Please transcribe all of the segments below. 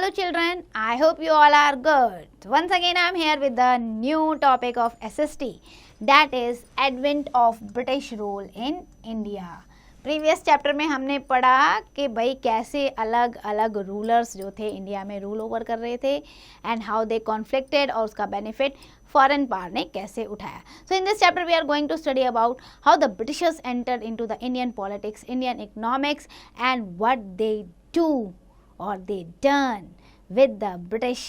Hello children, I hope you all are good. Once again I am here with the new topic of SST, that is advent of British rule in India. Previous chapter में हमने पढ़ा कि भाई कैसे अलग अलग rulers जो थे इंडिया में रूल ओवर कर रहे थे एंड हाउ दे कॉन्फ्लिक्टेड और उसका बेनिफिट फॉरेन पावर ने कैसे उठाया. So in this chapter we are going to study about how the Britishers entered into the Indian politics, Indian economics and what they do or they done with the British,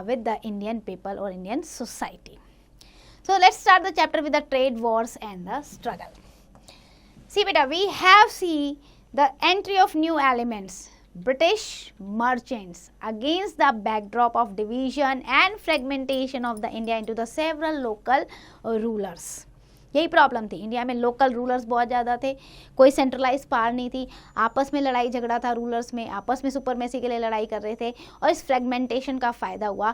with the Indian people or Indian society. So let's start the chapter with the trade wars and the struggle. See beta, we have seen the entry of new elements, British merchants, against the backdrop of division and fragmentation of the India into the several local rulers. यही problem थी. India में local rulers बहुत ज़्यादा थे, कोई centralise power नहीं थी, आपस में लड़ाई झगड़ा था रूलर्स में, आपस में सुपरमेसी के लिए लड़ाई कर रहे थे और इस फ्रेगमेंटेशन का फ़ायदा हुआ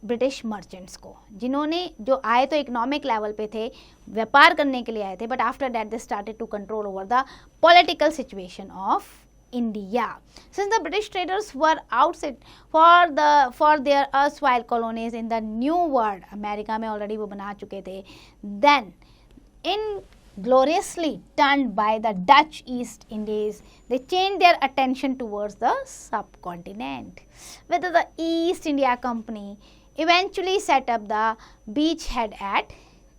ब्रिटिश मर्चेंट्स को, जिन्होंने जो आए तो इकोनॉमिक लेवल पे थे, व्यापार करने के लिए आए थे, but after that they started to control over the political situation of India. Since the British traders were outside for their erstwhile colonies in the New World, America में ऑलरेडी वो बना चुके थे, then ingloriously turned by the Dutch East Indies, they changed their attention towards the subcontinent. Whether the East India Company eventually set up the beachhead at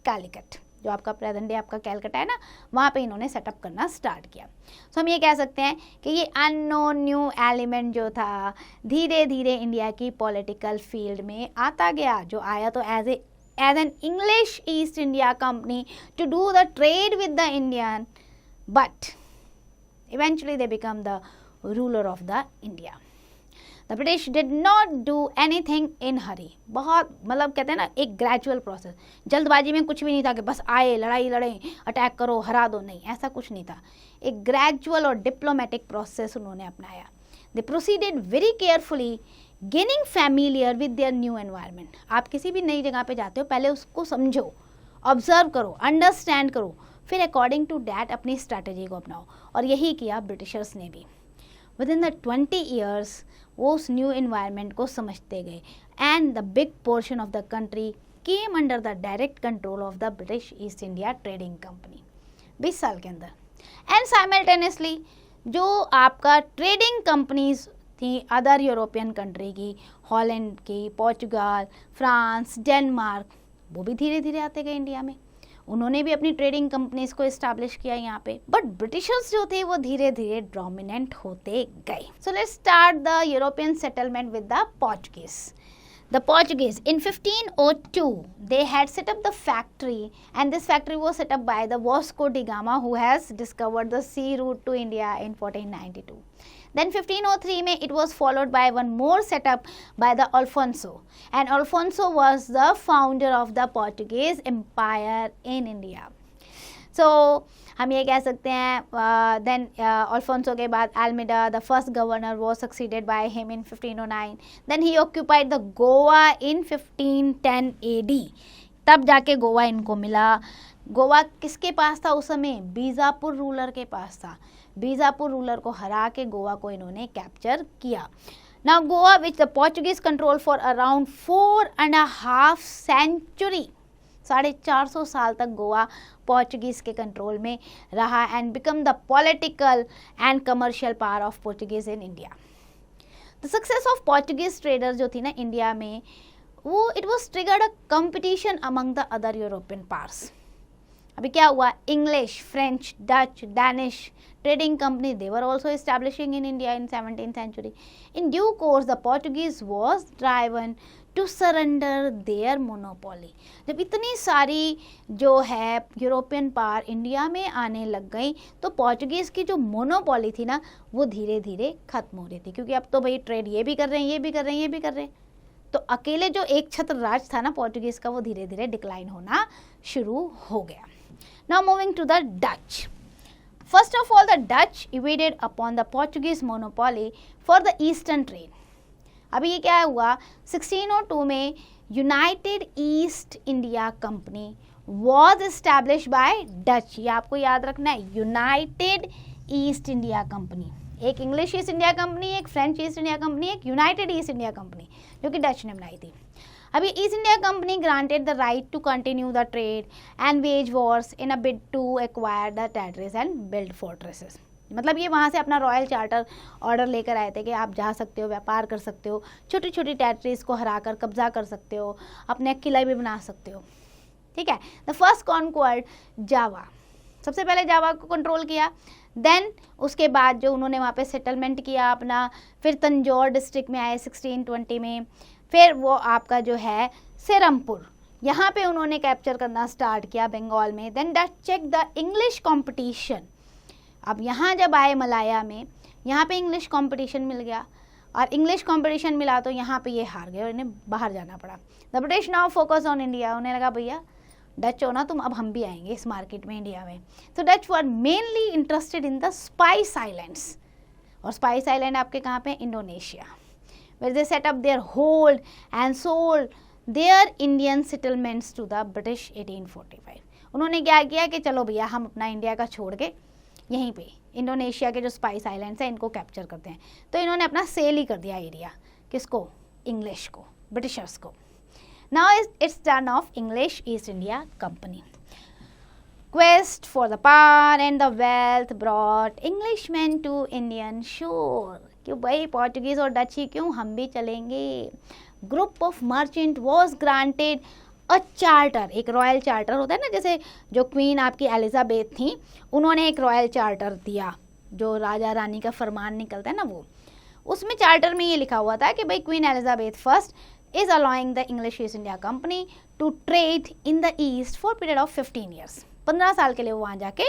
Calicut, जो आपका present day आपका Calcutta है ना, वहाँ पे इन्होंने सेटअप करना start किया. सो हम ये कह सकते हैं कि ये अननोन न्यू एलिमेंट जो था धीरे धीरे इंडिया की पॉलिटिकल फील्ड में आता गया, जो आया तो as an English East India Company to do the trade with the Indian, but eventually they become the ruler of the India. The British did not do anything in hurry. बहुत मतलब कहते हैं ना एक ग्रेजुअल प्रोसेस, जल्दबाजी में कुछ भी नहीं था कि बस आए लड़ाई लड़ें अटैक करो हरा दो, नहीं ऐसा कुछ नहीं था. एक ग्रेजुअल और डिप्लोमेटिक प्रोसेस उन्होंने अपनाया. They proceeded very carefully, gaining familiar with their new environment. आप किसी भी नई जगह पे जाते हो, पहले उसको समझो, ऑब्जर्व करो, अंडरस्टैंड करो, फिर अकॉर्डिंग टू डैट अपनी स्ट्रैटेजी को अपनाओ. और यही किया ब्रिटिशर्स ने भी. विद इन द 20 ईयर्स वो उस न्यू एनवायरनमेंट को समझते गए and the big portion of the country came under the direct control of the British east India trading company 20 साल के अंदर. एंड साइमल्टेनियसली जो आपका ट्रेडिंग कंपनीज थी अदर यूरोपियन कंट्री की, हॉलैंड की, पोर्चुगल, फ्रांस, डेनमार्क, वो भी धीरे धीरे आते गए इंडिया में. उन्होंने भी अपनी ट्रेडिंग कंपनीज को इस्टेब्लिश किया यहाँ पे, बट ब्रिटिशर्स जो थे वो धीरे धीरे डोमिनेंट होते गए. सो let's start the European settlement with the Portuguese. The Portuguese in 1502 they had set up the factory, and this factory was set up by the Vasco da Gama, who has discovered the sea route to India in 1492. Then 1503 में it was followed by one more setup by the Alfonso, and Alfonso was the founder of the Portuguese Empire in India. So हम ये कह सकते हैं then Alfonso के बाद Almeida the first governor was succeeded by him in 1509. Then he occupied the Goa in 1510 AD. तब जाके गोवा इनको मिला. गोवा किसके पास था उस समय? बीजापुर रूलर के पास था. बीजापुर रूलर को हरा के गोवा को इन्होंने कैप्चर किया. Now Goa which the Portuguese control for around 4.5 century, 450 साल तक गोवा पोर्चुगीज के कंट्रोल में रहा and become the political and commercial power of Portuguese in India. The success of Portuguese traders जो थी ना इंडिया में, वो it was triggered a competition among the other European powers. अभी क्या हुआ? English, French, Dutch, Danish trading company, they were also establishing in India in 17th century. In due course the Portuguese was driven to surrender their monopoly. जब इतनी सारी जो है European power India में आने लग गई तो पोर्चुगीज़ की जो मोनोपोली थी ना वो धीरे धीरे खत्म हो रही थी, क्योंकि अब तो भाई ट्रेड ये भी कर रहे हैं, ये भी कर रहे हैं, ये भी कर रहे हैं, तो अकेले जो एक छत्र राज था ना पोर्चुगीज़ का वो धीरे धीरे डिक्लाइन होना शुरू हो गया. Now moving to the Dutch. First of all, the Dutch evaded upon the Portuguese monopoly for the eastern trade. अभी ये क्या हुआ? 1602 में United East India Company was established by Dutch. ये आपको याद रखना है, यूनाइटेड ईस्ट इंडिया कंपनी. एक इंग्लिश ईस्ट इंडिया कंपनी, एक फ्रेंच ईस्ट इंडिया कंपनी, एक यूनाइटेड ईस्ट इंडिया कंपनी जो कि डच ने बनाई थी। अभी East India Company granted the right to continue the trade and wage wars in a bid to acquire the territories and build fortresses. मतलब ये वहाँ से अपना रॉयल चार्टर ऑर्डर लेकर आए थे कि आप जा सकते हो, व्यापार कर सकते हो, छोटी छोटी टेरिटरीज को हराकर कब्जा कर सकते हो, अपने किला भी बना सकते हो। ठीक है। द फर्स्ट कॉन्क्वर्ड जावा, सबसे पहले जावा को कंट्रोल किया। देन उसके बाद जो उन्होंने वहाँ पे सेटलमेंट किया अपना, फिर तंजौर डिस्ट्रिक्ट में आए 1620 में, फिर वो आपका जो है सेरमपुर, यहाँ पे उन्होंने कैप्चर करना स्टार्ट किया बंगाल में। Then Dutch check the English competition. अब यहाँ जब आए मलाया में, यहाँ पे इंग्लिश कंपटीशन मिल गया, और इंग्लिश कंपटीशन मिला तो यहाँ पे ये हार गए और इन्हें बाहर जाना पड़ा। The British now focus on India. उन्हें लगा भैया डच हो ना तुम, अब हम भी आएंगे इस मार्केट में, इंडिया में। तो Dutch were mainly interested in the spice islands, और स्पाइस आइलैंड आपके कहाँ पे, Indonesia, where they set up their hold and sold their Indian settlements to the British 1845। उन्होंने क्या किया कि चलो भैया हम अपना इंडिया का छोड़ के यहीं पे इंडोनेशिया के जो स्पाइस आइलैंड्स हैं इनको कैप्चर करते हैं। तो इन्होंने अपना सेल ही कर दिया एरिया, किसको, इंग्लिश को, ब्रिटिशर्स को। Now it's turn off English East India company. Quest for the power and the wealth brought Englishmen to Indian shore। क्यों भाई, पोर्टुगीज और डच ही क्यों, हम भी चलेंगे। Group of merchant was granted a charter. एक रॉयल चार्टर होता है ना, जैसे जो क्वीन आपकी एलिजाबेथ थी, उन्होंने एक रॉयल चार्टर दिया, जो राजा रानी का फरमान निकलता है ना वो। उसमें चार्टर में ये लिखा हुआ था कि भाई Queen Elizabeth first is allowing the English East India Company to trade in the East for period of 15 years. 15 साल के लिए वो वहाँ जाके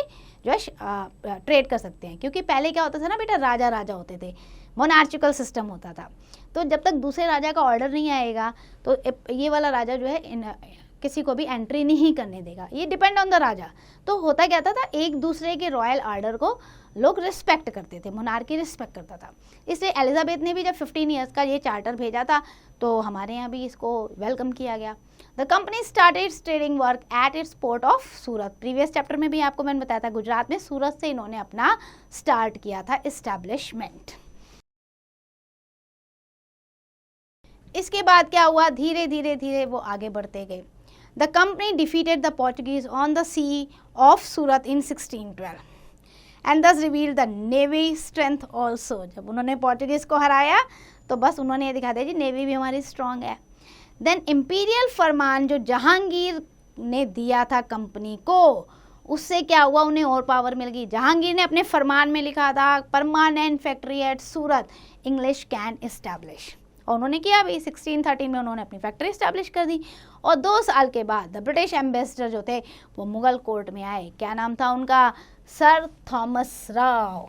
जो है ट्रेड कर सकते हैं। क्योंकि पहले क्या होता था ना बेटा, राजा राजा होते थे, मोनार्चिकल सिस्टम होता था। तो जब तक दूसरे राजा का ऑर्डर नहीं आएगा तो ये वाला राजा जो है किसी को भी एंट्री नहीं करने देगा, ये डिपेंड ऑन द राजा। तो होता क्या था, एक दूसरे के रॉयल ऑर्डर को लोग रिस्पेक्ट करते थे, मोनार्की रिस्पेक्ट करता था। इसलिए एलिजाबेथ ने भी जब 15 ईयर्स का ये चार्टर भेजा था तो हमारे यहाँ भी इसको वेलकम किया गया। The company started trading work at its port of Surat. Previous chapter में भी आपको मैंने बताया था, गुजरात में सूरत से इन्होंने अपना स्टार्ट किया था इस्टेब्लिशमेंट। इसके बाद क्या हुआ, धीरे धीरे धीरे वो आगे बढ़ते गए। The company defeated the Portuguese on the sea of Surat in 1612 and this revealed the navy strength also. जब उन्होंने पोर्टुगीज को हराया तो बस उन्होंने ये दिखा दिया जी नेवी भी हमारी स्ट्रांग है। देन इम्पीरियल फरमान जो जहांगीर ने दिया था कंपनी को, उससे क्या हुआ, उन्हें और पावर मिल गई। जहांगीर ने अपने फरमान में लिखा था permanent factory eight Surat English can establish, और उन्होंने किया भाई 1613 में उन्होंने अपनी फैक्ट्री इस्टेब्लिश कर दी। और 2 साल के बाद द ब्रिटिश एम्बेसडर जो थे वो मुगल कोर्ट में आए। क्या नाम था उनका, सर थॉमस राव।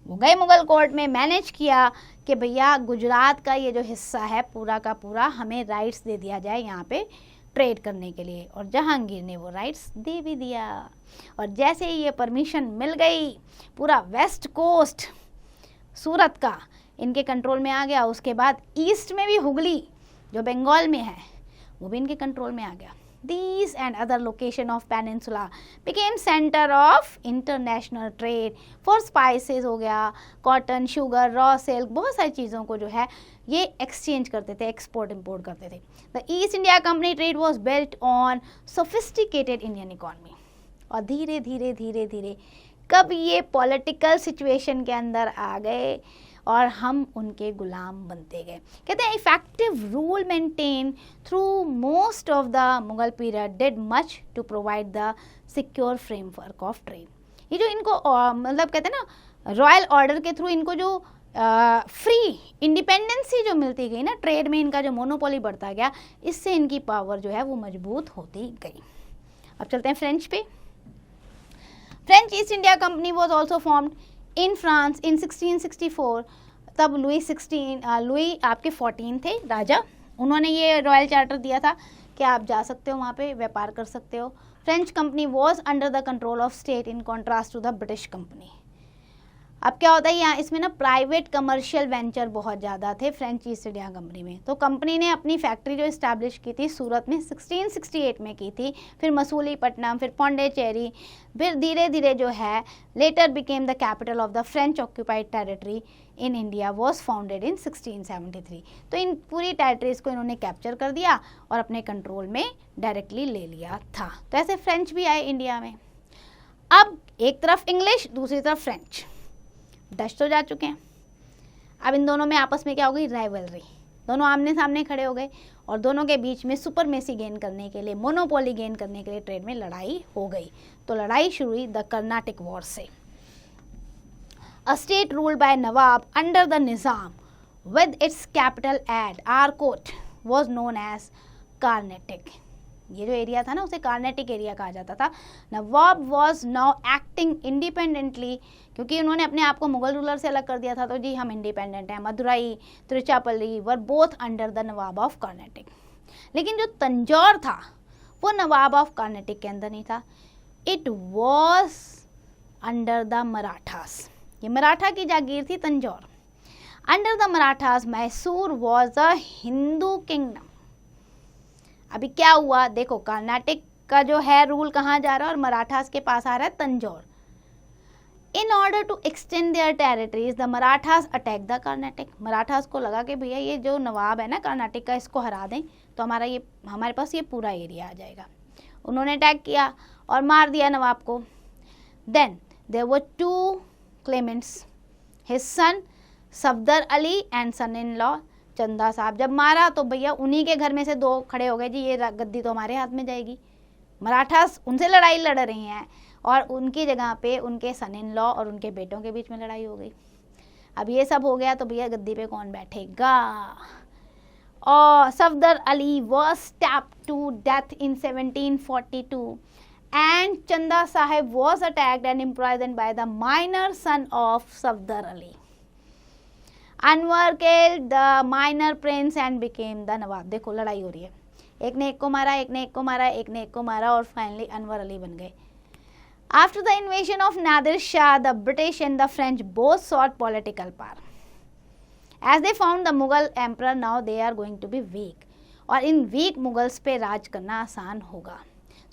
वो गए मुगल कोर्ट में, मैनेज किया कि भैया गुजरात का ये जो हिस्सा है पूरा का पूरा हमें राइट्स दे दिया जाए यहाँ पे ट्रेड करने के लिए। और जहांगीर ने वो राइट्स दे भी दिया। और जैसे ही ये परमिशन मिल गई, पूरा वेस्ट कोस्ट सूरत का इनके कंट्रोल में आ गया। उसके बाद ईस्ट में भी हुगली जो बंगाल में है वो भी इनके कंट्रोल में आ गया। These and other location of peninsula became center of international trade for spices हो गया, cotton, sugar, raw silk, बहुत सारी चीज़ों को जो है ये एक्सचेंज करते थे, एक्सपोर्ट इम्पोर्ट करते थे। The East India Company trade was built on sophisticated Indian economy। और धीरे धीरे धीरे धीरे कब ये पॉलिटिकल सिचुएशन के अंदर आ गए और हम उनके गुलाम बनते गए। कहते हैं effective rule maintain through most of the Mughal period did much to provide the secure framework of trade. ये जो इनको मतलब कहते हैं ना रॉयल ऑर्डर के थ्रू इनको जो फ्री इंडिपेंडेंसी जो मिलती गई ना, ट्रेड में इनका जो मोनोपोली बढ़ता गया, इससे इनकी पावर जो है वो मजबूत होती गई। अब चलते हैं फ्रेंच पे। French East India company was also formed in France in 1664। तब लुई आपके 14 थे राजा, उन्होंने ये रॉयल चार्टर दिया था कि आप जा सकते हो वहाँ पे व्यापार कर सकते हो। French company was under the control of state in contrast to the British company. अब क्या होता है यहाँ इसमें ना प्राइवेट कमर्शियल वेंचर बहुत ज़्यादा थे फ्रेंच ईस्ट इंडिया कंपनी में। तो कंपनी ने अपनी फैक्ट्री जो इस्टेब्लिश की थी सूरत में 1668 में की थी, फिर मसूलीपट्टनम, फिर पौंडीचेरी, फिर धीरे धीरे जो है letter became the capital of the French occupied territory in India was founded in 1673। तो इन पूरी टेरिटरीज को इन्होंने कैप्चर कर दिया और अपने कंट्रोल में डायरेक्टली ले लिया था। तो ऐसे फ्रेंच भी आए इंडिया में। अब एक तरफ इंग्लिश, दूसरी तरफ फ्रेंच। डच तो जा चुके हैं, अब इन दोनों में आपस में क्या हो गई, राइवलरी। दोनों आमने सामने खड़े हो गए और दोनों के बीच में सुपरमेसी गेन करने के लिए, मोनोपोली गेन करने के लिए ट्रेड में लड़ाई हो गई। तो लड़ाई शुरू हुई द कर्नाटिक वॉर से। A state ruled by nawab under the Nizam with its capital at Arcot was known as Carnatic. ये जो एरिया था ना उसे कार्नेटिक एरिया कहा जाता था। नवाब वॉज नाउ एक्टिंग इंडिपेंडेंटली, क्योंकि उन्होंने अपने आप को मुगल रूलर से अलग कर दिया था। तो जी हम इंडिपेंडेंट हैं। Madurai, Tiruchirappalli were both under the nawab of Carnatic. लेकिन जो तंजौर था वो नवाब ऑफ कर्नाटिक के अंदर नहीं था, it was under the Marathas. ये मराठा की जागीर थी Tanjore. Under the Marathas Mysore was a Hindu kingdom. अभी क्या हुआ देखो, कर्नाटक का जो है रूल कहाँ जा रहा है और मराठास के पास आ रहा है Tanjore. In order to extend their territories the Marathas attack the Karnataka. Marathas को लगा कि भैया ये जो नवाब है ना कर्नाटक का, इसको हरा दें तो हमारे पास ये पूरा एरिया आ जाएगा। उन्होंने अटैक किया और मार दिया नवाब को। Then there were two claimants, his son Safdar Ali and son in law Chanda Sahib. जब मारा तो भैया उन्हीं के घर में से दो खड़े हो गए, जी ये गद्दी तो हमारे हाथ में जाएगी। मराठास उनसे लड़ाई लड़ रही हैं और उनकी जगह पे उनके सन इन लॉ और उनके बेटों के बीच में लड़ाई हो गई। अब ये सब हो गया तो भैया गद्दी पे कौन बैठेगा। और Safdar Ali was stabbed to death in 1742 and Chanda Sahib was attacked and imprisoned by the minor son of Safdar Ali. Anwar killed the minor prince and became the nawab. देखो लड़ाई हो रही है, एक ने एक को मारा, एक ने एक को मारा, एक ने एक को मारा और फाइनली अनवर अली बन गए। After the invasion of Nadir Shah, the British and the French both sought political power. As they found the Mughal emperor now they are going to be weak, और इन वीक मुगल्स पे राज करना आसान होगा।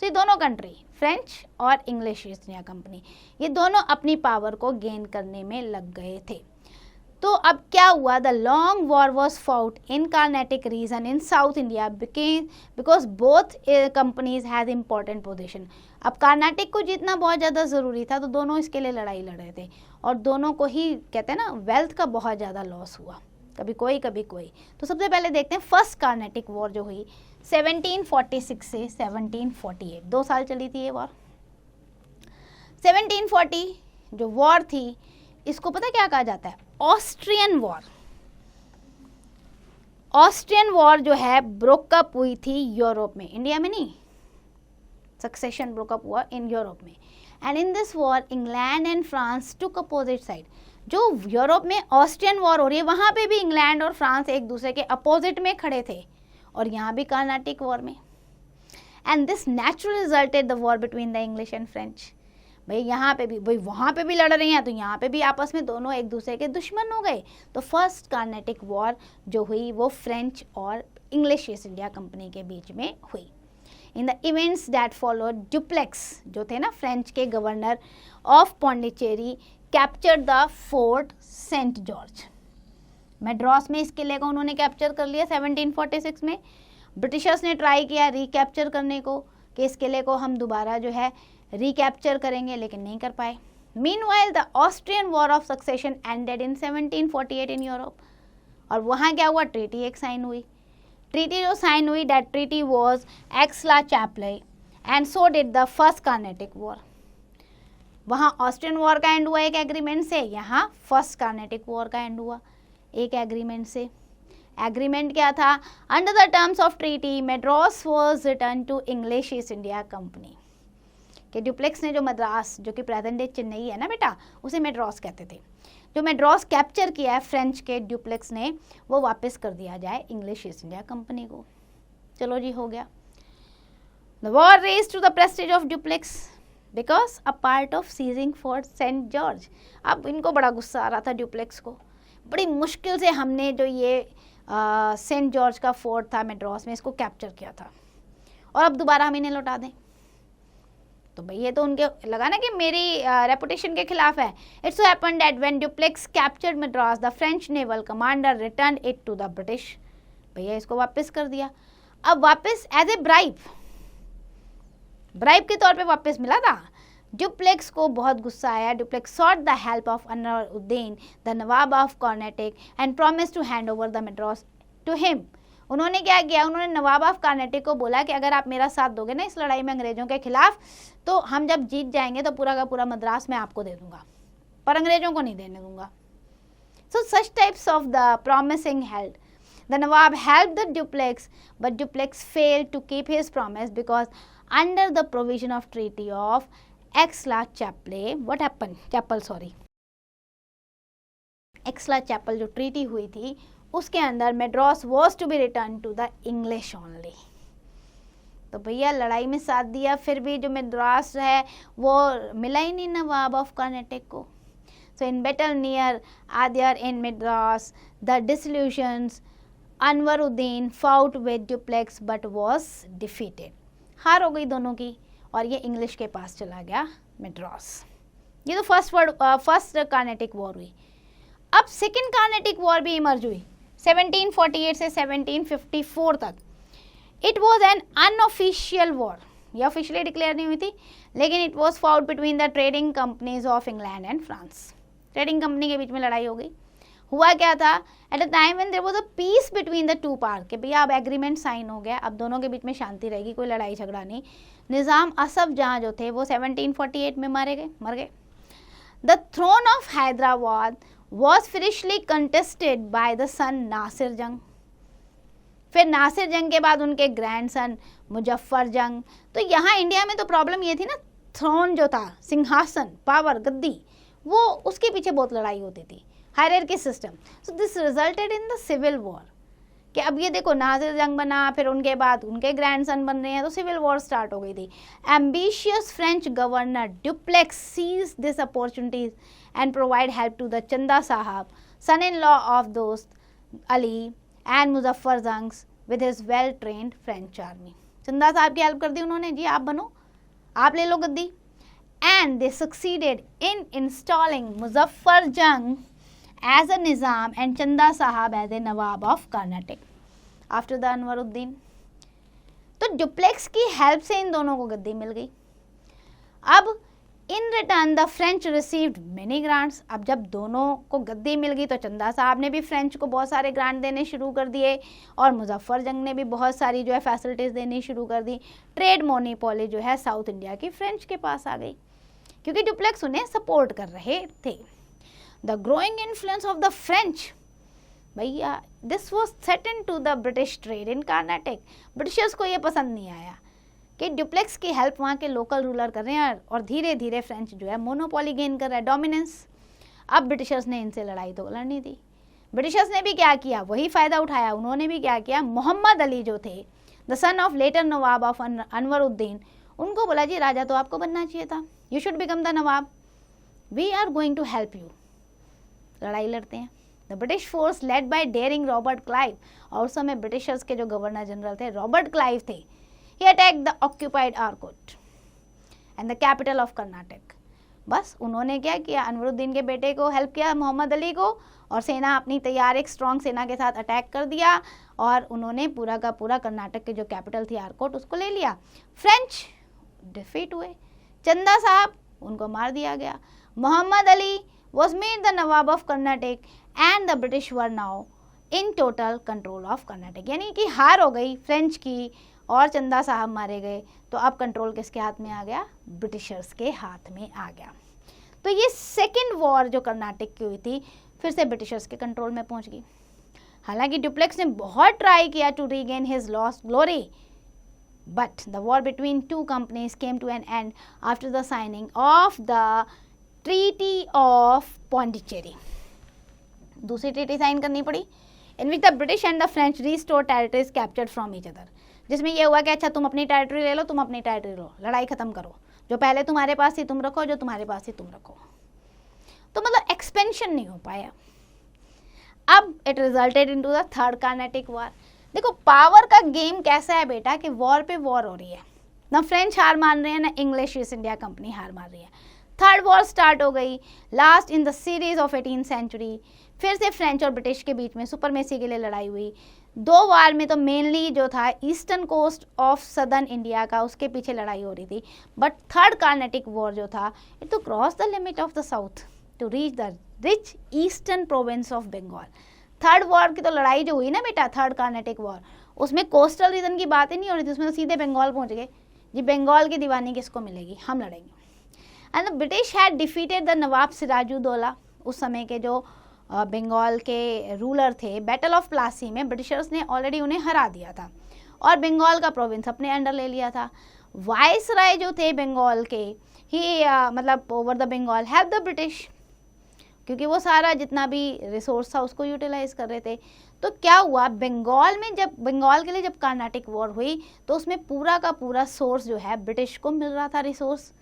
तो ये दोनों कंट्री फ्रेंच और English East India company, ये दोनों अपनी पावर को गेन करने में लग गए थे। तो अब क्या हुआ, the long war was fought in Carnatic region in south India because both companies has important position. अब कर्नाटक को जीतना बहुत ज़्यादा ज़रूरी था, तो दोनों इसके लिए लड़ाई लड़ रहे थे और दोनों को ही कहते हैं ना वेल्थ का बहुत ज़्यादा लॉस हुआ, कभी कोई कभी कोई। तो सबसे पहले देखते हैं फर्स्ट कर्नाटक वॉर जो हुई 1746 से 1748, 2 साल चली थी ये वॉर। 1740 जो वॉर थी इसको पता क्या कहा जाता है, ऑस्ट्रियन वॉर। ऑस्ट्रियन वॉर जो है ब्रोकअप हुई थी यूरोप में, इंडिया में नहीं। सक्सेशन ब्रोकअप हुआ इन यूरोप में and in this war England and France took opposite side. जो यूरोप में ऑस्ट्रियन वॉर हो रही है वहां पे भी इंग्लैंड और फ्रांस एक दूसरे के अपोजिट में खड़े थे और यहाँ भी कर्नाटिक वॉर में। And this naturally resulted the war between the English and French. भाई यहाँ पे भी, भाई वहाँ पे भी लड़ रही हैं तो यहाँ पे भी आपस में दोनों एक दूसरे के दुश्मन हो गए। तो फर्स्ट कर्नाटिक वॉर जो हुई वो फ्रेंच और इंग्लिश ईस्ट इंडिया कंपनी के बीच में हुई। In the events that followed Dupleix जो थे ना फ्रेंच के governor of Pondicherry captured the fort Saint George. Madras में इस किले को उन्होंने कैप्चर कर लिया 1746 में। ब्रिटिशर्स ने ट्राई किया रिकैप्चर करने को कि इस किले को हम दोबारा जो है रिकैप्चर करेंगे, लेकिन नहीं कर पाए। Meanwhile the Austrian war of succession ended in 1748 in Europe. और वहाँ क्या हुआ, ट्रीटी एक साइन हुई। ट्रीटी जो साइन हुई that treaty was Aix-la-Chapelle and so did the first Carnatic war. वहाँ ऑस्ट्रियन वॉर का एंड हुआ एक एग्रीमेंट से, यहाँ फर्स्ट कर्नाटिक वॉर का एंड हुआ एक एग्रीमेंट से। एग्रीमेंट क्या था, under the terms of treaty Madras was return to English East India company. कि डुप्लेक्स ने जो मद्रास जो कि प्रेजेंट डे चेन्नई है ना बेटा, उसे मेड्रॉस कहते थे, जो मेड्रॉस कैप्चर किया है फ्रेंच के डुप्लेक्स ने, वो वापस कर दिया जाए इंग्लिश ईस्ट इंडिया कंपनी को। चलो जी हो गया। The war raise to the prestige of Dupleix. Because a part of seizing fort Saint George. अब इनको बड़ा गुस्सा आ रहा था ड्यूप्लेक्स को, बड़ी मुश्किल से हमने जो ये सेंट जॉर्ज का फोर्ट था मेड्रास में, इसको कैप्चर किया था और अब दोबारा हम इन्हें लौटा दें। तो भाई ये तो उनके लगा ना कि मेरी रेपुटेशन के खिलाफ है। It's happened that when Dupleix captured Madras the French naval commander return it to the British. भैया इसको वापस कर दिया, अब वापस एज ए ब्राइब के तौर पे वापस मिला था। ड्यूप्लेक्स को बहुत गुस्सा आया। Dupleix sought the help of Anwaruddin the nawab of Karnataka and promised to hand over the madras to him। उन्होंने क्या किया, उन्होंने नवाब ऑफ कर्नाटक को बोला कि अगर आप मेरा साथ दोगे ना इस लड़ाई में अंग्रेजों के खिलाफ, तो हम जब जीत जाएंगे तो पूरा का पूरा मद्रास मैं आपको दे दूंगा, पर अंग्रेजों को नहीं देने दूंगा। So such types of the promising held. The Nawab helped the Dupleix, but Dupleix failed to keep his promise because under the provision of Treaty of Aix-la-Chapelle, what happened? Aix-la-Chapelle जो ट्रीटी हुई थी उसके अंदर Madras was to be returned to the English only। तो भैया लड़ाई में साथ दिया, फिर भी जो मेड्रास है वो मिला ही नहीं नवाब ऑफ कर्नाटक को। So in battle near Adyar in Madras, the disillusions Anwaruddin fought with Dupleix but was defeated। हार हो गई दोनों की और ये इंग्लिश के पास चला गया मेड्रास। ये तो फर्स्ट कार्नेटिक वॉर हुई। अब सेकेंड कार्नेटिक वॉर भी इमर्ज हुई 1748 से 1754 तक। It was an unofficial war, ये ऑफिशियली डिक्लेयर नहीं हुई थी, लेकिन it was fought between the trading companies of England and France. Trading company के बीच में लड़ाई हो गई। हुआ क्या था, at a time when there was a peace between the two part, कि भैया अब एग्रीमेंट साइन हो गया, अब दोनों के बीच में शांति रहेगी, कोई लड़ाई झगड़ा नहीं। निज़ाम असफ जहाँ जो थे वो 1748 में मर गए। The throne of Hyderabad was fiercely contested by the son Nasir Jung. फिर नासिर जंग के बाद उनके ग्रैंडसन मुजफ्फर जंग। तो यहाँ इंडिया में तो प्रॉब्लम ये थी ना, थ्रोन जो था, सिंहासन, पावर, गद्दी, वो उसके पीछे बहुत लड़ाई होती थी, hierarchy system. So this resulted in the civil war, कि अब ये देखो नासिर जंग बना, फिर उनके बाद उनके ग्रैंडसन बन रहे हैं, तो सिविल वॉर स्टार्ट हो गई थी। Ambitious French governor Dupleix seize this opportunities and provide help to the Chanda Sahib, sun in law of दोस्त अली एंड मुजफ्फर जंग with his well trained French army. चंदा साहब की हेल्प कर दी उन्होंने, जी आप बनो, आप ले लो गद्दी। And they succeeded in installing Muzaffar Jung as a Nizam and Chanda Sahab as a Nawab of Karnataka after the Anwaruddin। तो ड्यूप्लेक्स की हेल्प से इन दोनों को गद्दी मिल गई। अब in return the French received many grants. अब जब दोनों को गद्दी मिल गई तो चंदा साहब ने भी फ्रेंच को बहुत सारे ग्रांट देने शुरू कर दिए और मुजफ्फर जंग ने भी बहुत सारी जो है फैसिलिटीज़ देनी शुरू कर दी। ट्रेड मोनोपोली जो है साउथ इंडिया की फ्रेंच के पास आ गई, क्योंकि ड्यूप्लेक्स उन्हें सपोर्ट कर रहे थे। The growing influence of the French, भैया this was threaten to the British trade in Karnataka. Britishers को ये पसंद नहीं आया कि ड्यूप्लेक्स की हेल्प वहाँ के लोकल रूलर कर रहे हैं और धीरे धीरे फ्रेंच जो है मोनोपोली गेन कर रहा है, डोमिनेंस। अब ब्रिटिशर्स ने इनसे लड़ाई तो लड़नी थी। ब्रिटिशर्स ने भी क्या किया, वही फ़ायदा उठाया। उन्होंने भी क्या किया, मोहम्मद अली जो थे the son of later nawab of Anwaruddin, उनको बोला जी राजा तो आपको बनना चाहिए था, you should become the nawab, we are going to help you. लड़ाई लड़ते हैं। The British force led by daring Robert Clive, और उस समय ब्रिटिशर्स के जो गवर्नर जनरल थे रॉबर्ट क्लाइव थे। He attack the occupied Arcot and the capital of Karnataka. बस उन्होंने क्या किया, अनवरुद्दीन के बेटे को हेल्प किया, मोहम्मद अली को, और सेना अपनी तैयार एक स्ट्रॉन्ग सेना के साथ अटैक कर दिया और उन्होंने पूरा का पूरा कर्नाटक के जो कैपिटल थी आरकोट उसको ले लिया। फ्रेंच डिफीट हुए, चंदा साहब उनको मार दिया गया। Mohammad Ali was made the nawab of Karnataka and the British were now in total control of Karnataka. यानी कि हार हो गई फ्रेंच की और चंदा साहब मारे गए, तो अब कंट्रोल किसके हाथ में आ गया, ब्रिटिशर्स के हाथ में आ गया। तो ये सेकेंड वॉर जो कर्नाटक की हुई थी फिर से ब्रिटिशर्स के कंट्रोल में पहुंच गई। हालांकि ड्यूप्लेक्स ने बहुत ट्राई किया to regain his lost glory, but the war between two companies came to an end after the signing of the Treaty of Pondicherry। दूसरी ट्रीटी साइन करनी पड़ी, in which the British and the French restored territories captured from each other। जिसमें ये हुआ कि अच्छा तुम अपनी टेरिटरी ले लो, तुम अपनी टेरिटरी लो, लड़ाई खत्म करो। जो पहले तुम्हारे पास थी तुम रखो, जो तुम्हारे पास थी तुम रखो। तो मतलब एक्सपेंशन नहीं हो पाया। अब it resulted into the third Carnatic war. देखो पावर का गेम कैसा है बेटा कि वॉर पे वॉर हो रही है, ना फ्रेंच हार मान रहे हैं ना इंग्लिश ईस्ट इंडिया कंपनी हार मान रही है। थर्ड वॉर स्टार्ट हो गई, last in the series of 18th century. फिर से फ्रेंच और ब्रिटिश के बीच में सुपरमेसी के लिए लड़ाई हुई। दो वार में तो मेनली जो था eastern coast of southern India का, उसके पीछे लड़ाई हो रही थी। बट थर्ड कार्नेटिक वॉर जो था it to cross the limit of the south to reach the rich eastern province of Bengal. Third war की तो लड़ाई जो हुई ना बेटा, थर्ड कार्नेटिक वॉर, उसमें कोस्टल रीजन की बात ही नहीं हो रही थी, उसमें तो सीधे बंगाल पहुंच गए जी। बंगाल की दीवानी किसको मिलेगी, हम लड़ेंगे। And the British had defeated the nawab Siraj-ud-Daulah, उस समय के जो बंगाल के रूलर थे। बैटल ऑफ प्लासी में ब्रिटिशर्स ने ऑलरेडी उन्हें हरा दिया था और बंगाल का प्रोविंस अपने अंडर ले लिया था। वाइसराय जो थे बंगाल के, ही मतलब over the Bengal help the British, क्योंकि वो सारा जितना भी रिसोर्स था उसको यूटिलाइज कर रहे थे। तो क्या हुआ, बंगाल में जब बंगाल के लिए जब कार्नाटिक वॉर हुई तो उसमें पूरा का पूरा सोर्स जो है ब्रिटिश को मिल रहा था, रिसोर्स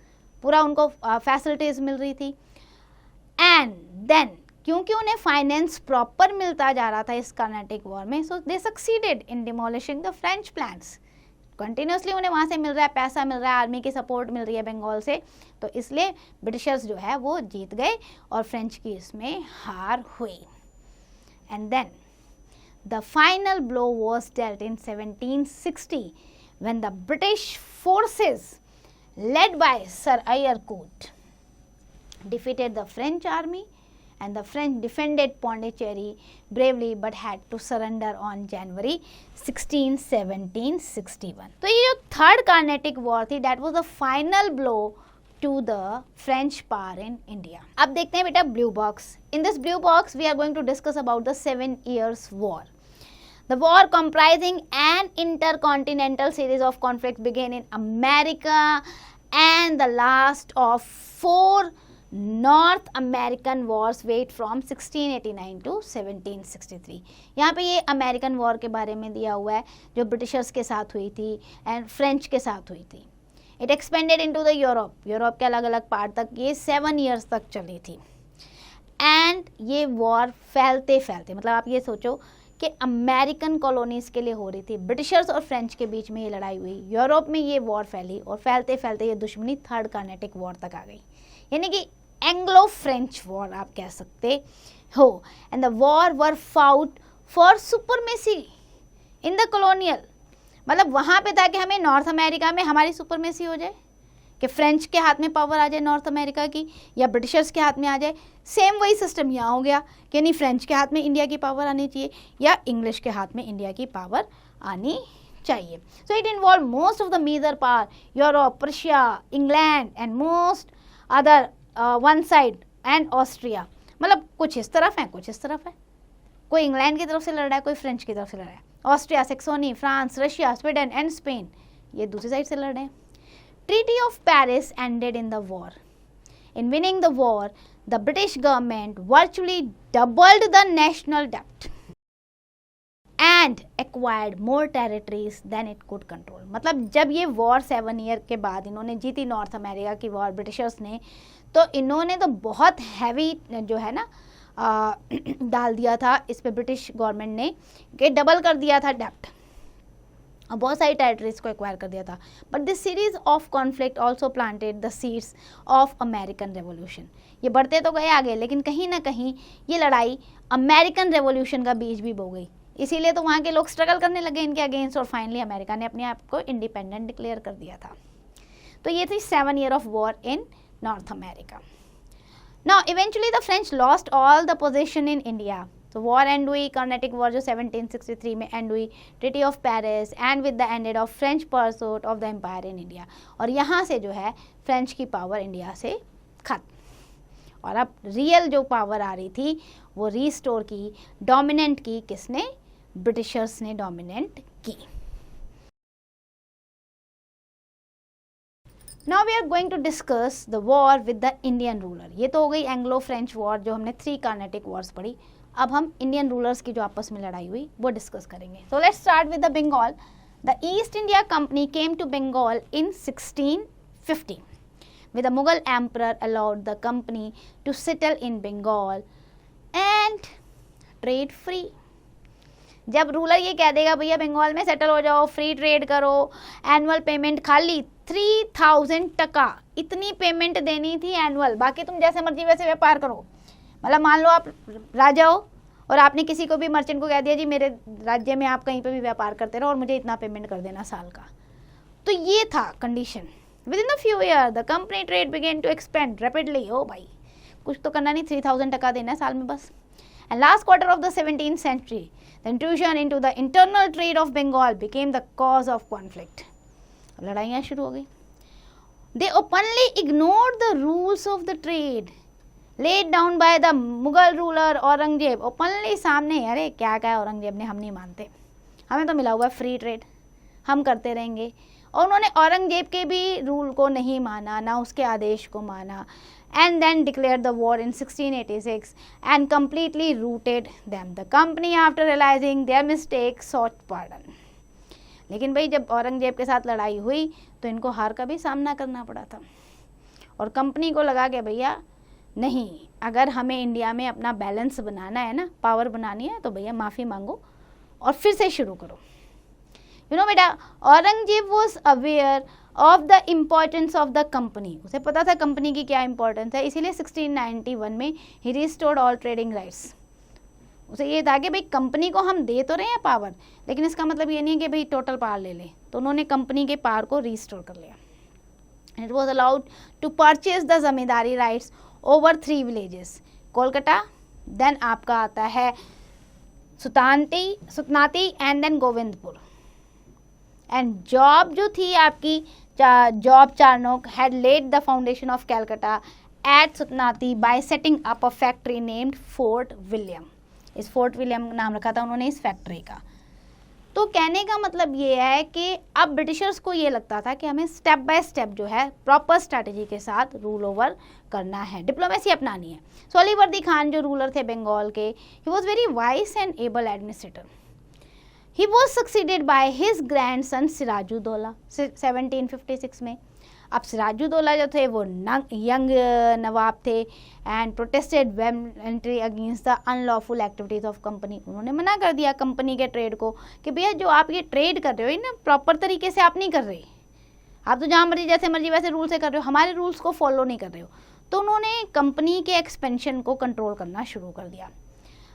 पूरा उनको फैसिलिटीज मिल रही थी। एंड देन क्योंकि उन्हें फाइनेंस प्रॉपर मिलता जा रहा था इस कार्नाटिक वॉर में, so they succeeded in demolishing the French plans. Continuously उन्हें वहाँ से मिल रहा है, पैसा मिल रहा है, आर्मी की सपोर्ट मिल रही है बंगाल से, तो इसलिए ब्रिटिशर्स जो है वो जीत गए और फ्रेंच की इसमें हार हुई। And then the final blow was dealt in 1760 when the British forces led by Sir Eyre-Coote defeated the French army, and the French defended Pondicherry bravely but had to surrender on January 16, 1761. तो ये जो third Carnatic war थी that was the final blow to the French power in India. अब देखते हैं बेटा blue box. In this blue box we are going to discuss about the 7 years war. The war comprising an intercontinental series of conflicts began in America and the last of 4 North American wars waged from 1689 to 1763. यहाँ पे ये American war के बारे में दिया हुआ है जो ब्रिटिशर्स के साथ हुई थी एंड फ्रेंच के साथ हुई थी। It expanded into the Europe के अलग अलग पार्ट तक ये 7 years तक चली थी। एंड ये वॉर फैलते फैलते, मतलब आप ये सोचो कि अमेरिकन कॉलोनीज़ के लिए हो रही थी, ब्रिटिशर्स और फ्रेंच के बीच में ये लड़ाई हुई, यूरोप में ये वॉर फैली और फैलते फैलते ये दुश्मनी थर्ड कार्नेटिक वॉर तक आ गई, यानी कि एंग्लो फ्रेंच वॉर आप कह सकते हो। And the war were fought for supremacy in the colonial, मतलब वहाँ पे था कि हमें नॉर्थ अमेरिका में हमारी सुपरमेसी हो जाए, कि फ्रेंच के हाथ में पावर आ जाए नॉर्थ अमेरिका की या ब्रिटिशर्स के हाथ में आ जाए। सेम वही सिस्टम यहाँ हो गया कि नहीं फ्रेंच के हाथ में इंडिया की पावर आनी चाहिए या इंग्लिश के हाथ में इंडिया की पावर आनी चाहिए। So it involve most of the major power, Europe, Prussia, England and most other one side and Austria, मतलब कुछ इस तरफ है कुछ इस तरफ है, कोई इंग्लैंड की तरफ से लड़ रहा है कोई फ्रेंच की तरफ से लड़ रहा है। Austria, Saxony, France, Russia, Sweden and Spain ये दूसरी साइड से लड़ रहे हैं। Treaty of Paris ended in the war. In winning the war, the British government virtually doubled the national debt and acquired more territories than it could control. मतलब जब ये war 7 year के बाद इन्होंने जीती नॉर्थ अमेरिका की war Britishers ने, तो इन्होंने तो बहुत हैवी जो है ना डाल दिया था इस पे ब्रिटिश गवर्नमेंट ने, कि डबल कर दिया था डेप्ट और बहुत सारी टेरिटरीज को एक्वायर कर दिया था। But this series of conflict also planted the seeds of American revolution. ये बढ़ते तो गए आगे, लेकिन कहीं ना कहीं ये लड़ाई अमेरिकन रेवोल्यूशन का बीज भी बो गई, इसीलिए तो वहाँ के लोग स्ट्रगल करने लगे इनके अगेंस्ट और फाइनली अमेरिका ने अपने आप को इंडिपेंडेंट डिक्लेयर कर दिया था। तो ये थी 7 year of war in North America. Now eventually the French lost all the position in India. तो वॉर एंड हुई, कर्नाटिक वॉर जो 1763 में एंड हुई, treaty of Paris and with the ended of French pursuit of the empire in India. और यहाँ से जो है फ्रेंच की पावर इंडिया से खत्म और अब रियल जो पावर आ रही थी वो रीस्टोर की, डोमिनेंट की किसने, ब्रिटिशर्स ने डोमिनेंट की। Now we are going to discuss the war with the Indian ruler. ये तो हो गई एंग्लो फ्रेंच वॉर जो हमने 3 कार्नेटिक वॉर्स पढ़ी। अब हम इंडियन रूलर्स की जो आपस में लड़ाई हुई वो डिस्कस करेंगे। So let's start with the Bengal. The East India Company came to Bengal in 1650 with the Mughal emperor allowed the company to settle in Bengal and trade free. जब रूलर ये कह देगा भैया बंगाल में सेटल हो जाओ, फ्री ट्रेड करो, एनुअल पेमेंट खाली 3000 टका, इतनी पेमेंट देनी थी एनुअल, बाकी तुम जैसे मर्जी वैसे व्यापार करो। मतलब मान लो आप राजा हो और आपने किसी को भी मर्चेंट को कह दिया जी मेरे राज्य में आप कहीं पे भी व्यापार करते रहो और मुझे इतना पेमेंट कर देना साल का। तो ये था condition. Within the few year the company trade began to expand rapidly. ओ भाई कुछ तो करना नहीं, 3000 टका देना है साल में बस। And last quarter of the 17th century the intrusion into the internal trade of Bengal became the cause of conflict. लड़ाइयाँ शुरू हो गई। They openly ignored the rules of the trade laid down by the Mughal ruler Aurangzeb. Openly सामने, अरे क्या क्या औरंगजेब ने, हम नहीं मानते, हमें तो मिला हुआ है फ्री ट्रेड, हम करते रहेंगे। और उन्होंने औरंगजेब के भी रूल को नहीं माना, ना उसके आदेश को माना। And then declared the war in 1686 and completely routed them. The company, after realizing their mistake, sought pardon. लेकिन भाई जब औरंगजेब के साथ लड़ाई हुई तो इनको हार का भी सामना करना पड़ा था और कंपनी को लगा कि भैया नहीं, अगर हमें इंडिया में अपना बैलेंस बनाना है ना, पावर बनानी है, तो भैया माफ़ी मांगो और फिर से शुरू करो। यू नो बेटा, Aurangzeb was aware of the importance of the company, उसे पता था कंपनी की क्या इंपॉर्टेंस है, इसीलिए 1691 में ही रिस्टोर्ड ऑल ट्रेडिंग राइट्स। उसे ये था कि भाई कंपनी को हम दे तो रहे हैं पावर, लेकिन इसका मतलब ये नहीं है कि भाई टोटल पावर ले लें। तो उन्होंने कंपनी के पावर को रिस्टोर कर लिया। It was allowed to purchase the zamindari rights over 3 villages, Kolkata, then आपका आता है Sutanati and then Govindpur. And Job जो थी आपकी, Job Charnock had laid the foundation of Calcutta at Sutanati by setting up a factory named Fort William. इस Fort William नाम रखा था उन्होंने इस फैक्ट्री का। तो कहने का मतलब ये है कि अब ब्रिटिशर्स को ये लगता था कि हमें स्टेप बाय स्टेप जो है प्रॉपर स्ट्रैटेजी के साथ रूल ओवर करना है, डिप्लोमेसी अपनानी है। सो अलीवर्दी खान जो रूलर थे बंगाल के, he was very wise and able administrator. He was succeeded by his grandson Sirajuddaulah 1756 में। अब सिराजुद्दौला जो थे वो यंग नवाब थे and protested vehemently against the unlawful activities of company. उन्होंने मना कर दिया कंपनी के ट्रेड को कि भैया जो आप ये ट्रेड कर रहे हो ना प्रॉपर तरीके से आप नहीं कर रहे, आप तो जहाँ मर्जी जैसे मर्जी वैसे रूल से कर रहे हो, हमारे रूल्स को फॉलो नहीं कर रहे हो। तो उन्होंने कंपनी के एक्सपेंशन को कंट्रोल करना शुरू कर दिया।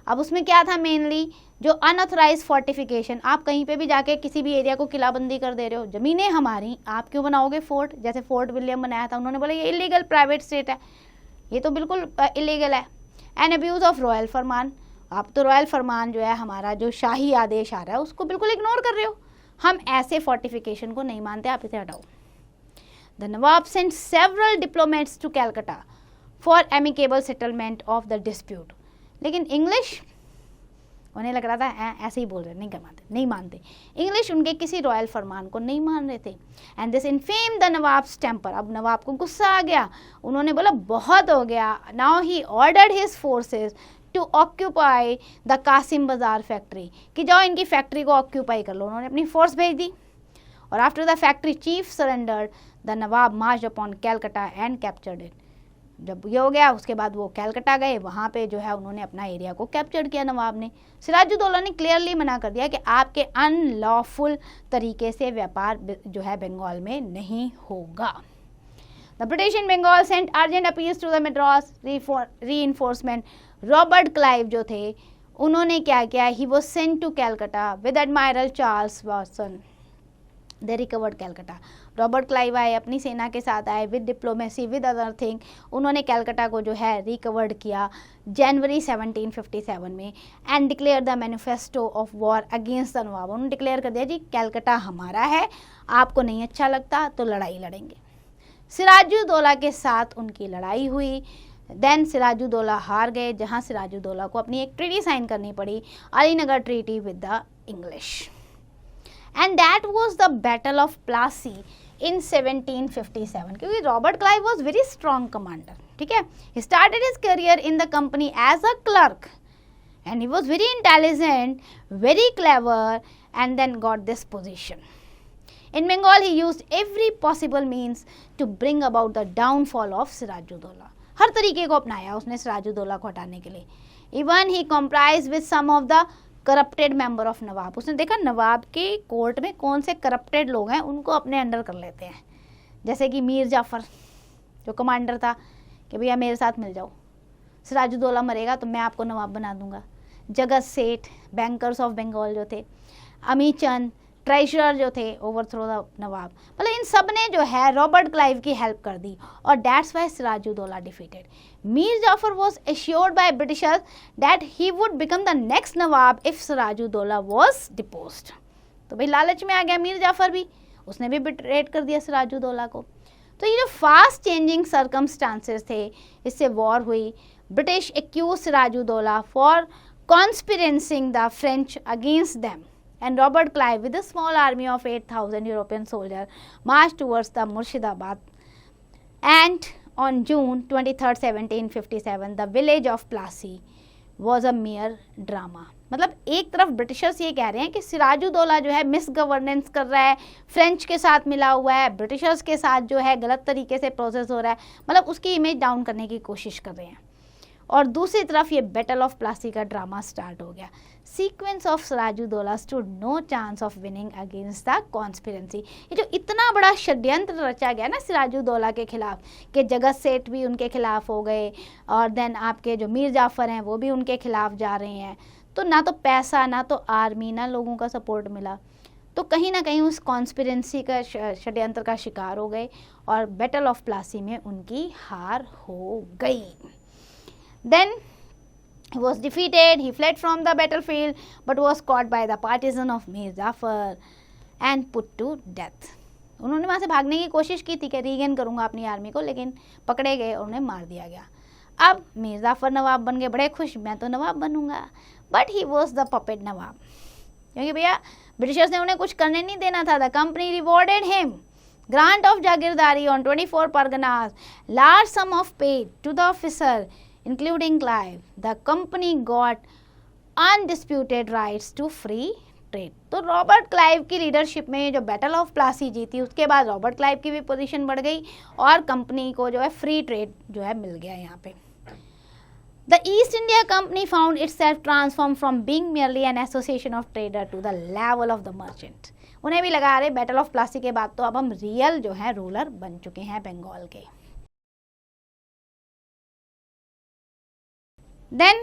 अब उसमें क्या था, मेनली जो अनऑथराइज फोर्टिफिकेशन, आप कहीं पे भी जाके किसी भी एरिया को किलाबंदी कर दे रहे हो, ज़मीनें हमारी, आप क्यों बनाओगे फोर्ट, जैसे फोर्ट विलियम बनाया था, उन्होंने बोला ये इलीगल प्राइवेट स्टेट है, ये तो बिल्कुल इलीगल है। एंड अब्यूज़ ऑफ रॉयल फरमान, आप तो रॉयल फरमान जो है हमारा जो शाही आदेश आ रहा है उसको बिल्कुल इग्नोर कर रहे हो, हम ऐसे फोर्टिफिकेशन को नहीं मानते, आप इसे हटाओ। The nawab sent several diplomats to Calcutta for amicable settlement of the dispute. लेकिन इंग्लिश, उन्हें लग रहा था ऐसे ही बोल रहे, नहीं मानते इंग्लिश, उनके किसी रॉयल फरमान को नहीं मान रहे थे। And this inflame the nawab's temper, अब नवाब को गुस्सा आ गया, उन्होंने बोला बहुत हो गया। Now he ordered his forces to occupy the Kasim Bazar factory, कि जाओ इनकी फैक्ट्री को ऑक्यूपाई कर लो। उन्होंने अपनी फोर्स भेज दी और after the factory chief surrendered the Nawab March upon Calcutta and captured it. जब ये हो गया उसके बाद वो कैलकाटा गए, वहाँ पे जो है उन्होंने अपना एरिया को कैप्चर किया नवाब ने। सिराजुद्दौला ने क्लियरली मना कर दिया कि आपके अनलॉफुल तरीके से व्यापार जो है बंगाल में नहीं होगा। The British in Bengal sent urgent appeals to the Madras reinforcement. Robert Clive जो थे उन्होंने क्या किया, he was sent to Calcutta with admiral Charles Watson. They recovered Calcutta. Robert Clive आए, अपनी सेना के साथ आए, with diplomacy with other thing, उन्होंने कैलकाटा को जो है रिकवर्ड किया जनवरी 1757 में and declare the manifesto of war against the nawab. उन्होंने डिक्लेयर कर दिया जी कैलकाटा हमारा है, आपको नहीं अच्छा लगता तो लड़ाई लड़ेंगे। सिराजुद्दौला के साथ उनकी लड़ाई हुई, देन सिराजुद्दौला हार गए, जहाँ सिराजुद्दौला को अपनी एक ट्रीटी साइन करनी पड़ी, Alinagar treaty with the English. And that was the battle of Plassey in 1757, क्योंकि Robert Clive was very strong commander, ठीक है। He started his career in the company as a clerk and he was very intelligent, very clever and then got this position. In Bengal, he used every possible means to bring about the downfall of Siraj-ud-Daulah. हर तरीके को अपनाया उसने सिराजुद्दौला को हटाने के लिए. Even he compromised with some of the corrupted member of nawab. उसने देखा नवाब के कोर्ट में कौन से करप्टेड लोग हैं, उनको अपने अंडर कर लेते हैं. जैसे कि मीर जाफ़र जो कमांडर था कि भैया मेरे साथ मिल जाओ, सिराजुद्दौला मरेगा तो मैं आपको नवाब बना दूंगा. जगत सेठ, बैंकर्स ऑफ बंगाल जो थे, अमी चंद ट्रेजरर जो थे, ओवरथ्रो द नवाब. मतलब इन सब ने जो है रॉबर्ट क्लाइव की हेल्प कर दी और that's why Siraj-ud-Daulah defeated. Mir Jafar was assured by Britishers that he would become the next nawab if Siraj-ud-Daulah was deposed. तो भाई लालच में आ गया मीर जाफर भी, उसने भी बिट्रेट कर दिया सिराजुद्दौला को. तो ये जो फास्ट चेंजिंग सर्कमस्टांसेस थे, इससे वॉर हुई. British accuse Siraj-ud-Daulah for conspiring the French against them. And Robert Clive, with a small army of 8,000 European soldiers, marched towards the Murshidabad. And on June 23, 1757, the village of Plassey was a mere drama. मतलब एक तरफ Britishers ये कह रहे हैं कि सिराजुद्दौला जो है मिस गवर्नेंस कर रहा है, फ्रेंच के साथ मिला हुआ है, ब्रिटिशर्स के साथ जो है गलत तरीके से प्रोसेस हो रहा है, मतलब उसकी इमेज डाउन करने की कोशिश कर रहे हैं. और दूसरी तरफ ये बैटल ऑफ प्लासी का ड्रामा स्टार्ट हो गया. Sequence of Sirajuddaulah stood no chance of winning against the conspiracy. ये जो इतना बड़ा षड्यंत्र रचा गया ना सिराजुद्दौला के खिलाफ, कि जगत सेठ भी उनके खिलाफ हो गए और देन आपके जो मीर जाफ़र हैं वो भी उनके खिलाफ जा रहे हैं. तो ना तो पैसा, ना तो आर्मी, ना लोगों का सपोर्ट मिला. तो कहीं ना कहीं उस कॉन्स्पिरेंसी का षड्यंत्र का शिकार हो गए और बैटल ऑफ प्लासी में उनकी हार हो गई. Then he was defeated. He fled from the battlefield, but was caught by the partisan of Mir Jafar and put to death. उन्होंने वहाँ से भागने की कोशिश की थी कि रीगेन करूँगा अपनी आर्मी को, लेकिन पकड़े गए और उन्हें मार दिया गया. अब मीर जाफ़र नवाब बन गए, बड़े खुश, मैं तो नवाब बनूंगा. But he was the puppet nawab, क्योंकि भैया ब्रिटिशर्स ने उन्हें कुछ करने नहीं देना था. The company rewarded him grant of jagirdari on 24 Parganas, large sum of pay to the officer including Clive. The company got undisputed rights to free trade. तो रॉबर्ट क्लाइव की लीडरशिप में जो बैटल ऑफ प्लासी जीती, उसके बाद रॉबर्ट क्लाइव की भी position बढ़ गई और कंपनी को जो है फ्री ट्रेड जो है मिल गया यहाँ पे. The East India Company found itself transformed from being merely an association of trader to the level of the merchant. उन्हें भी लगा रहे बैटल ऑफ प्लासी के बाद तो अब हम रियल जो है रूलर बन चुके हैं बंगाल के. Then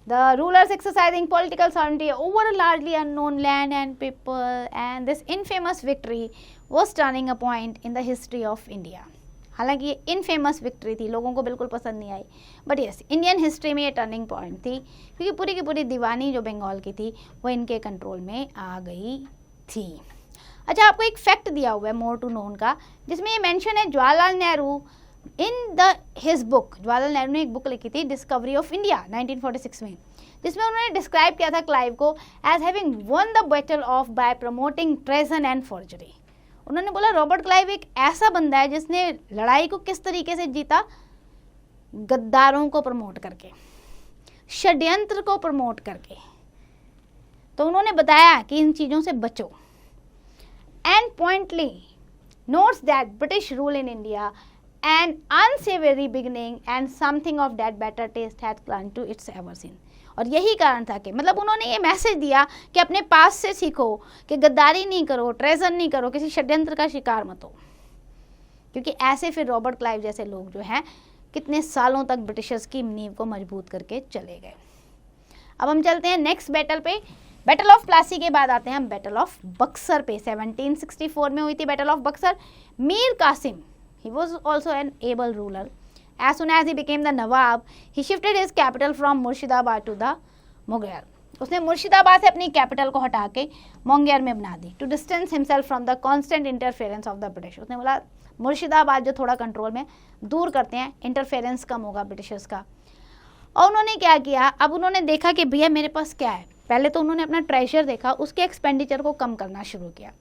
the rulers exercising political sovereignty over a largely unknown land and people, and this infamous victory was turning a point in the history of India. हालांकि ये इनफेमस विक्ट्री थी, लोगों को बिल्कुल पसंद नहीं आई, बट यस इंडियन हिस्ट्री में ये टर्निंग पॉइंट थी, क्योंकि पूरी की पूरी दीवानी जो बंगाल की थी वो इनके कंट्रोल में आ गई थी. अच्छा, आपको एक फैक्ट दिया हुआ है मोर टू नोन का, जिसमें ये मेंशन है Jawaharlal Nehru in his book. Jawaharlal Nehru ने एक बुक लिखी थी डिस्कवरी ऑफ इंडिया 1946 में, जिसमें उन्होंने डिस्क्राइब किया था क्लाइव को as having won the battle of by promoting treason and forgery. उन्होंने बोला रॉबर्ट क्लाइव एक ऐसा बंदा है जिसने लड़ाई को किस तरीके से जीता, गद्दारों को प्रमोट करके, षड्यंत्र को प्रमोट करके. तो उन्होंने बताया कि इन चीज़ों से बचो. And pointedly notes that British rule in India an unsavory beginning and something of that better taste had clung to its ever since. और यही कारण था कि मतलब उन्होंने ये मैसेज दिया कि अपने पास से सीखो कि गद्दारी नहीं करो, ट्रेजन नहीं करो, किसी षड्यंत्र का शिकार मत हो, क्योंकि ऐसे फिर रॉबर्ट क्लाइव जैसे लोग जो हैं कितने सालों तक ब्रिटिशर्स की नींव को मजबूत करके चले गए. अब हम चलते हैं नेक्स्ट बैटल पे. बैटल ऑफ प्लासी के बाद आते हैं हम बैटल ऑफ बक्सर पे. 1764 में हुई थी battle of Buxar. Mir Qasim, he was also an able ruler. As soon as he became the Nawab, he shifted his capital from Murshidabad to the Mughal. उसने मुर्शिदाबाद से अपनी कैपिटल को हटा के मुंगेर में बना दी, to distance himself from the constant interference of the British. उसने बोला मुर्शिदाबाद जो थोड़ा कंट्रोल में दूर करते हैं, इंटरफेरेंस कम होगा ब्रिटिशर्स का. और उन्होंने क्या किया, अब उन्होंने देखा कि भैया मेरे पास क्या है. पहले तो उन्होंने अपना ट्रेजर देखा, उसके एक्सपेंडिचर को कम करना शुरू किया,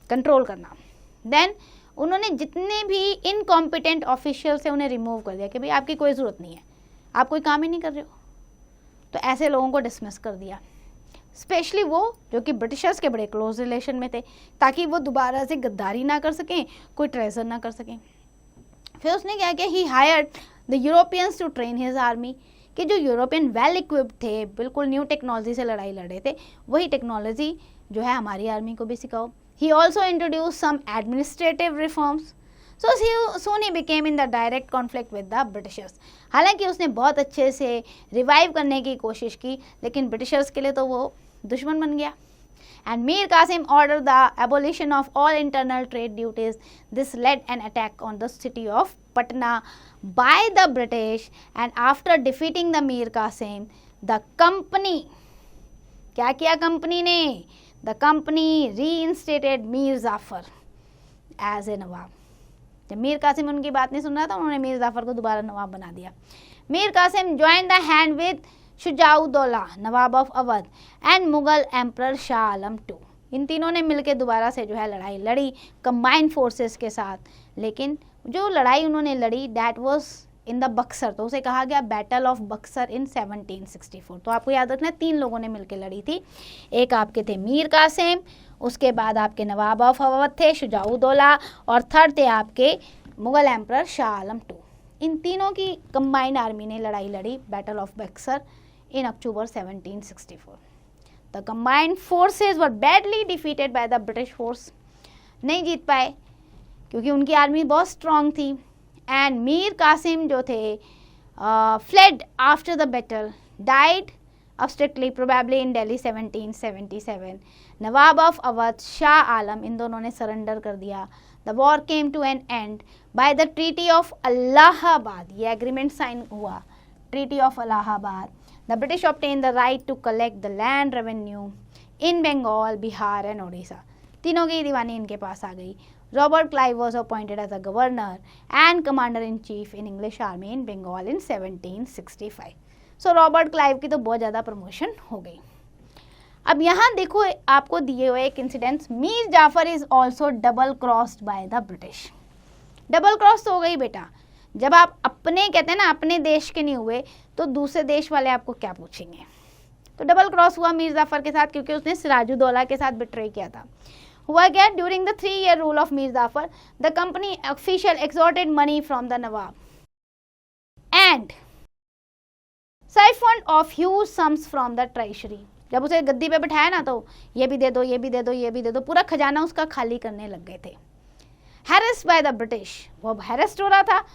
कंट्रोल करना. देन उन्होंने जितने भी इनकॉम्पिटेंट ऑफिशियल से उन्हें रिमूव कर दिया कि भाई आपकी कोई ज़रूरत नहीं है, आप कोई काम ही नहीं कर रहे हो, तो ऐसे लोगों को डिसमिस कर दिया. स्पेशली वो जो कि ब्रिटिशर्स के बड़े क्लोज रिलेशन में थे, ताकि वो दोबारा से गद्दारी ना कर सकें, कोई ट्रेजर ना कर सकें। फिर उसने क्या किया, he hired the Europeans to train his army, कि जो यूरोपियन वेल इक्विप्ड थे, बिल्कुल न्यू टेक्नोलॉजी से लड़ाई लड़े थे, वही टेक्नोलॉजी जो है हमारी आर्मी को भी सिखाओ। He also introduce some administrative reforms, so soon he became in the direct conflict with the Britishers। हालांकि उसने बहुत अच्छे से रिवाइव करने की कोशिश की, लेकिन ब्रिटिशर्स के लिए तो वो दुश्मन बन गया। And Mir Qasim ordered the abolition of all internal trade duties. This led an attack on the city of Patna by the British, and after defeating the Mir Qasim, the company, क्या किया company ने, the company reinstated Mir Jafar as a नवाब। जब मीर कासिम उनकी बात नहीं सुन रहा था, उन्होंने मीर जाफर को दोबारा नवाब बना दिया। Mir Qasim join the hand with Shuja-ud-Daula nawab of Awadh and Mughal emperor Shah Alam two. इन तीनों ने मिलकर दोबारा से जो है लड़ाई लड़ी कंबाइंड फोर्सेस के साथ, लेकिन जो लड़ाई उन्होंने लड़ी that was in the Buxar, तो उसे कहा गया बैटल ऑफ बक्सर इन 1764। तो आपको याद रखना है 3 लोगों ने मिलकर लड़ी थी, एक आपके थे मीर कासिम, उसके बाद आपके नवाब ऑफ अवध थे शुजाउद्दौला, और थर्ड थे आपके मुगल एम्परर शाह आलम टू। इन तीनों की कंबाइंड आर्मी ने लड़ाई लड़ी battle of Buxar in October 1764। The combined forces were badly defeated by the British force, नहीं जीत पाए क्योंकि उनकी आर्मी बहुत स्ट्रांग थी। एंड मीर कासिम जो थे fled after the battle, died obstinately probably in Delhi 1777। Nawab of Awadh Shah Alam, इन दोनों ने सरेंडर कर दिया। The war came to an end by the treaty of Allahabad, ये एग्रीमेंट साइन हुआ treaty of Allahabad. The British obtain the right to collect the land revenue in Bengal, Bihar and Odisha. तीनों की दीवानी इनके पास आ गई। Robert Clive was appointed as a governor and commander in chief in English army in Bengal in 1765। So Robert Clive की तो बहुत ज़्यादा प्रमोशन हो गई। अब यहाँ देखो आपको दिए हुए एक incidents, Mir Jafar is also double crossed by the British. Double cross तो हो गई बेटा, जब आप अपने कहते हैं ना अपने देश के नहीं हुए तो दूसरे देश वाले आपको क्या पूछेंगे। तो डबल क्रॉस हुआ मीर जाफर के साथ, क्योंकि उसने सिराजुद्दौला के साथ बिट्रे किया था। हुआ क्या, during the 3-year rule of Mir Jafar the company official extorted money from the nawab and siphoned off huge sums from the treasury. जब उसे गद्दी पे बिठाया ना तो ये भी दे दो, ये भी दे दो, ये भी दे दो, पूरा खजाना उसका खाली करने लग गए थे। हैरेस्ड बाय द ब्रिटिश, वो अब हैरेस्ड हो रहा था,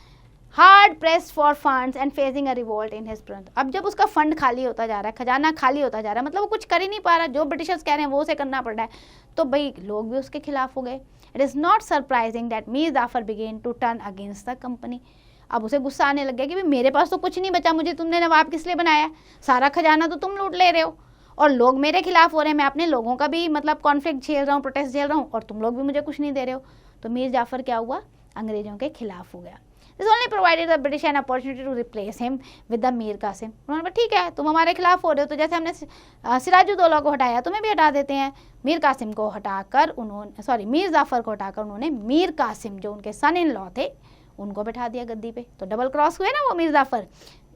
hard pressed for funds and facing a revolt in his front. अब जब उसका फंड खाली होता जा रहा है, खजाना खाली होता जा रहा है, मतलब वो कुछ कर ही नहीं पा रहा, जो ब्रिटिशर्स कह रहे हैं वो उसे करना पड़ रहा है, तो भाई लोग भी उसके खिलाफ हो गए। It is not surprising that Mir Jafar began to turn against the company. अब उसे गुस्सा आने लग गया कि भाई मेरे पास तो कुछ नहीं बचा, मुझे तुमने नवाब किस लिए बनाया, सारा खजाना तो तुम लूट ले रहे हो और लोग मेरे खिलाफ हो रहे हैं, मैं अपने लोगों का भी मतलब कॉन्फ्लिक्ट झेल रहा हूँ, प्रोटेस्ट झेल रहा हूँ, और तुम लोग भी मुझे कुछ नहीं दे रहे हो। तो मीर जाफर क्या हुआ, अंग्रेजों के खिलाफ हो गया। This only provided the British an opportunity to replace him with the Mir Qasim. उन्होंने कहा ठीक है तुम हमारे खिलाफ हो रहे हो, तो जैसे हमने सिराजुद्दौला को हटाया तुम्हें भी हटा देते हैं। मीर कासिम को हटाकर उन्होंने मीर जाफर को हटाकर उन्होंने मीर कासिम जो उनके सन इन लॉ थे उनको बैठा दिया गद्दी पे। तो डबल क्रॉस हुए ना वो मीर जाफर।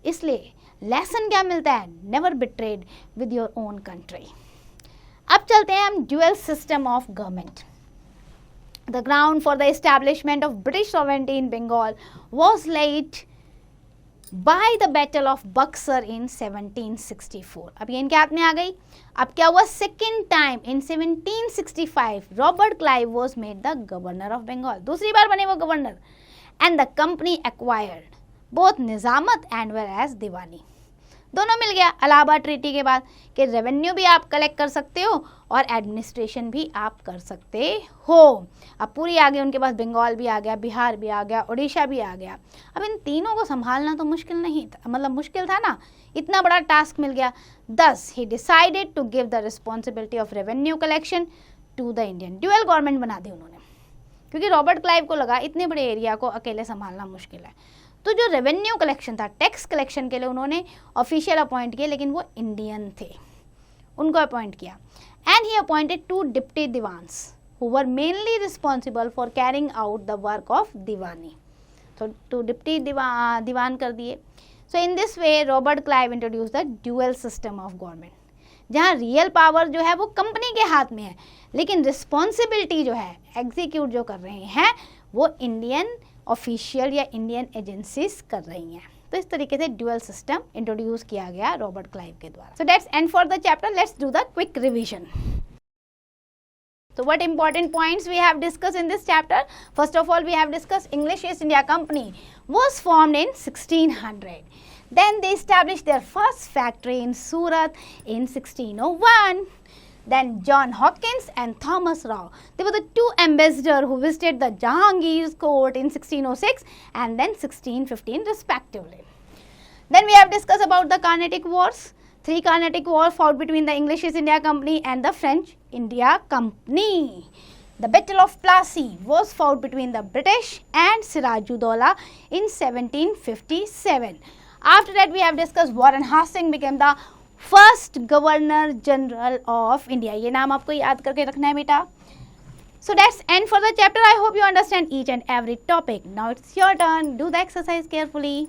इसलिए लेसन क्या मिलता है, never betrayed with your own country. अब चलते हैं हम dual system of government. The ground for the establishment of British sovereignty in Bengal was laid by the Battle of Buxar in 1764। अब ये इनके हाथ में आ गई। अब क्या हुआ, second time in 1765 Robert Clive was made the governor of Bengal. दूसरी बार बने वो governor. And the company acquired both nizamat and well as diwani, दोनों मिल गया इलाहाबाद ट्रीटी के बाद कि रेवेन्यू भी आप कलेक्ट कर सकते हो और एडमिनिस्ट्रेशन भी आप कर सकते हो। अब पूरी आ गई उनके पास, बंगाल भी आ गया, बिहार भी आ गया, उड़ीसा भी आ गया। अब इन तीनों को संभालना तो मुश्किल नहीं था, मतलब मुश्किल था ना, इतना बड़ा टास्क मिल गया। Thus he decided to give the responsibility of revenue collection to the Indian. Dual government बना दी उन्होंने, क्योंकि रॉबर्ट क्लाइव को लगा इतने बड़े एरिया को अकेले संभालना मुश्किल है। तो जो रेवेन्यू कलेक्शन था, टैक्स कलेक्शन के लिए उन्होंने ऑफिशियल अपॉइंट किए, लेकिन वो इंडियन थे, उनको अपॉइंट किया। And he appointed 2 deputy diwans who were mainly responsible for carrying out the work of diwani. तो 2 डिप्टी दीवान कर दिए। So in this way Robert Clive introduce the dual system of government. जहाँ रियल पावर जो है वो कंपनी के हाथ में है, लेकिन रिस्पॉन्सिबिलिटी जो है एग्जीक्यूट जो कर रहे हैं वो इंडियन ऑफिशियल या इंडियन एजेंसीज कर रही हैं। तो इस तरीके से ड्यूअल सिस्टम इंट्रोड्यूस किया गया रॉबर्ट क्लाइव के द्वारा। So that's and for the chapter, let's do the quick revision. So what important points we have discussed in this chapter? First of all, we have discussed English East India Company was formed in 1600. Then they established their first factory in Surat in 1601. Then John Hawkins and Thomas Rao, they were the two ambassadors who visited the Jahangir's court in 1606 and then 1615 respectively. Then we have discussed about the Carnatic Wars. 3 Carnatic Wars fought between the English East India Company and the French India Company. The Battle of Plassey was fought between the British and Sirajuddaulah in 1757. After that, we have discussed Warren Hastings became the first Governor General of India. ये नाम आपको याद करके रखना है बेटा. So that's end for the chapter. I hope you understand each and every topic. Now it's your turn. Do the exercise carefully.